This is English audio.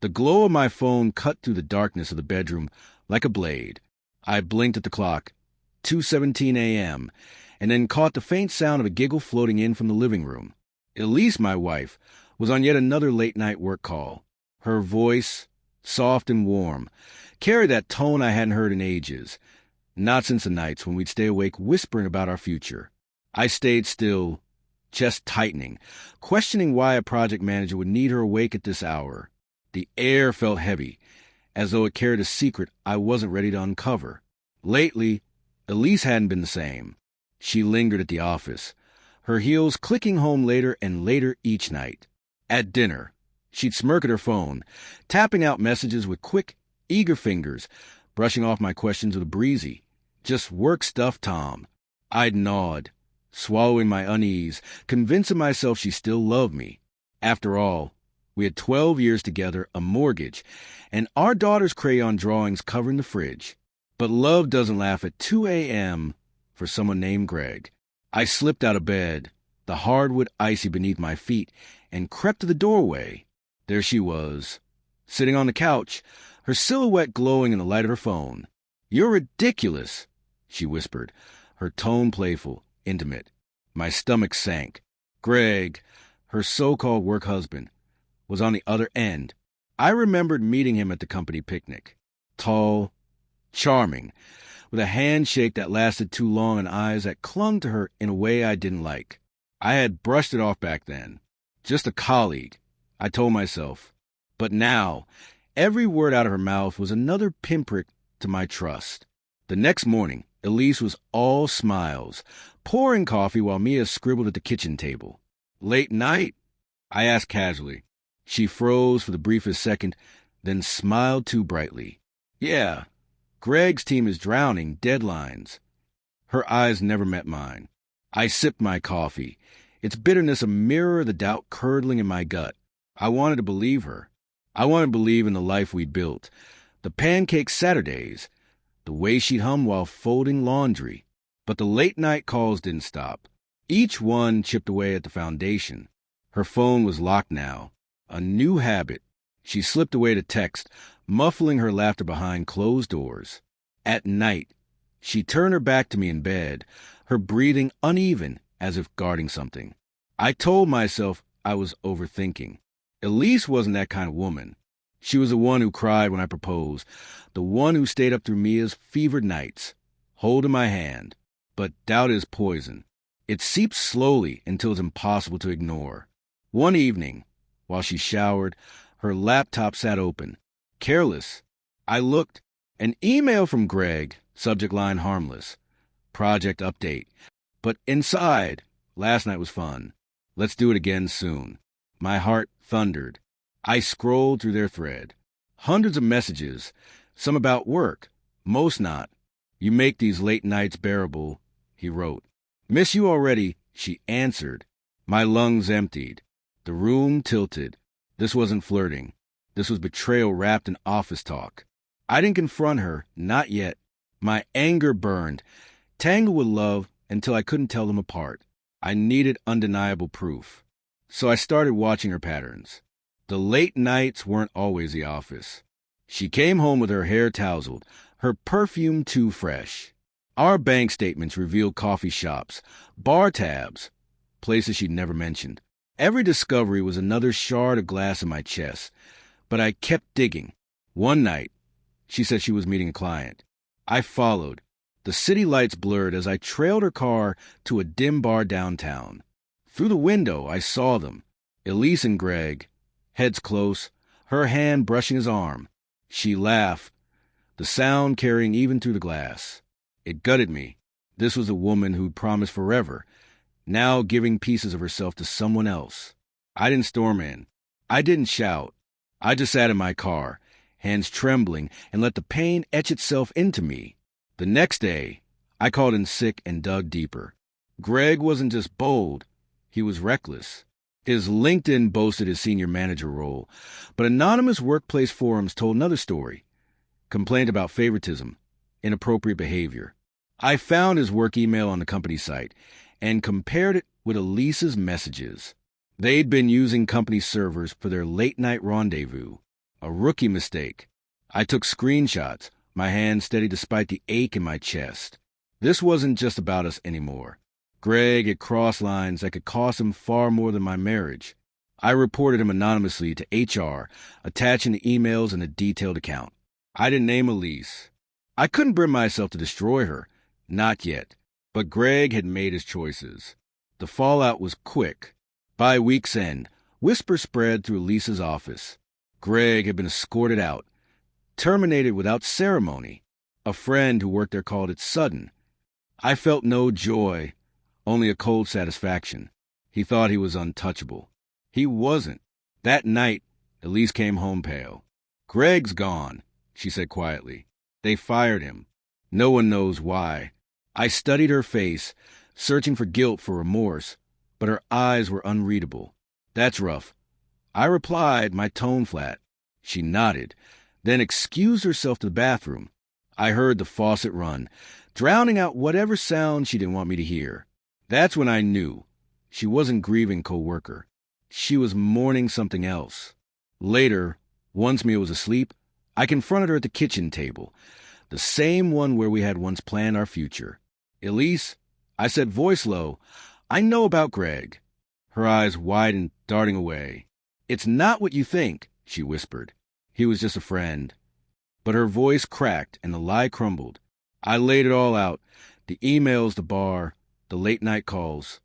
The glow of my phone cut through the darkness of the bedroom like a blade. I blinked at the clock, 2:17 a.m., and then caught the faint sound of a giggle floating in from the living room. Elise, my wife, was on yet another late-night work call. Her voice, soft and warm, carried that tone I hadn't heard in ages, not since the nights when we'd stay awake whispering about our future. I stayed still, chest tightening, questioning why a project manager would need her awake at this hour. The air felt heavy, as though it carried a secret I wasn't ready to uncover. Lately, Elise hadn't been the same. She lingered at the office, her heels clicking home later and later each night. At dinner, she'd smirk at her phone, tapping out messages with quick, eager fingers, brushing off my questions with a breezy, "Just work stuff, Tom." I'd nod, swallowing my unease, convincing myself she still loved me. After all, we had 12 years together, a mortgage, and our daughter's crayon drawings covering the fridge. But love doesn't laugh at 2 a.m. for someone named Greg. I slipped out of bed, the hardwood icy beneath my feet, and crept to the doorway. There she was, sitting on the couch, her silhouette glowing in the light of her phone. "You're ridiculous," she whispered, her tone playful, intimate. My stomach sank. Greg, her so-called work husband, was on the other end. I remembered meeting him at the company picnic. Tall, charming, with a handshake that lasted too long and eyes that clung to her in a way I didn't like. I had brushed it off back then. Just a colleague, I told myself. But now, every word out of her mouth was another pinprick to my trust. The next morning, Elise was all smiles, pouring coffee while Mia scribbled at the kitchen table. "Late night?" I asked casually. She froze for the briefest second, then smiled too brightly. "Yeah, Greg's team is drowning, deadlines." Her eyes never met mine. I sipped my coffee, its bitterness a mirror of the doubt curdling in my gut. I wanted to believe her. I wanted to believe in the life we built, the pancake Saturdays, the way she'd hum while folding laundry. But the late-night calls didn't stop. Each one chipped away at the foundation. Her phone was locked now. A new habit. She slipped away to text, muffling her laughter behind closed doors. At night, she turned her back to me in bed, her breathing uneven as if guarding something. I told myself I was overthinking. Elise wasn't that kind of woman. She was the one who cried when I proposed, the one who stayed up through Mia's fevered nights, holding my hand. But doubt is poison. It seeps slowly until it's impossible to ignore. One evening, while she showered, her laptop sat open. Careless. I looked. An email from Greg, subject line harmless. Project update. But inside, "Last night was fun. Let's do it again soon." My heart thundered. I scrolled through their thread. Hundreds of messages, some about work, most not. "You make these late nights bearable," he wrote. "Miss you already," she answered. My lungs emptied. The room tilted. This wasn't flirting. This was betrayal wrapped in office talk. I didn't confront her, not yet. My anger burned, tangled with love until I couldn't tell them apart. I needed undeniable proof. So I started watching her patterns. The late nights weren't always the office. She came home with her hair tousled, her perfume too fresh. Our bank statements revealed coffee shops, bar tabs, places she'd never mentioned. Every discovery was another shard of glass in my chest, but I kept digging. One night, she said she was meeting a client. I followed. The city lights blurred as I trailed her car to a dim bar downtown. Through the window, I saw them. Elise and Greg, heads close, her hand brushing his arm. She laughed, the sound carrying even through the glass. It gutted me. This was a woman who'd promised forever, now giving pieces of herself to someone else. I didn't storm in. I didn't shout. I just sat in my car, hands trembling, and let the pain etch itself into me. The next day, I called in sick and dug deeper. Greg wasn't just bold, he was reckless. His LinkedIn boasted his senior manager role, but anonymous workplace forums told another story. Complained about favoritism, inappropriate behavior. I found his work email on the company site and compared it with Elise's messages. They'd been using company servers for their late-night rendezvous. A rookie mistake. I took screenshots, my hand steady despite the ache in my chest. This wasn't just about us anymore. Greg had crossed lines that could cost him far more than my marriage. I reported him anonymously to HR, attaching the emails and a detailed account. I didn't name Elise. I couldn't bring myself to destroy her. Not yet. But Greg had made his choices. The fallout was quick. By week's end, whispers spread through Elise's office. Greg had been escorted out, terminated without ceremony. A friend who worked there called it sudden. I felt no joy, only a cold satisfaction. He thought he was untouchable. He wasn't. That night, Elise came home pale. "Greg's gone," she said quietly. "They fired him. No one knows why." I studied her face, searching for guilt, for remorse, but her eyes were unreadable. "That's rough." I replied, my tone flat. She nodded, then excused herself to the bathroom. I heard the faucet run, drowning out whatever sound she didn't want me to hear. That's when I knew. She wasn't grieving co-worker. She was mourning something else. Later, once Mia was asleep, I confronted her at the kitchen table, the same one where we had once planned our future. "Elise," I said, voice low, "I know about Greg." Her eyes widened, darting away. "It's not what you think," she whispered. "He was just a friend." But her voice cracked and the lie crumbled. I laid it all out, the emails, the bar, the late-night calls.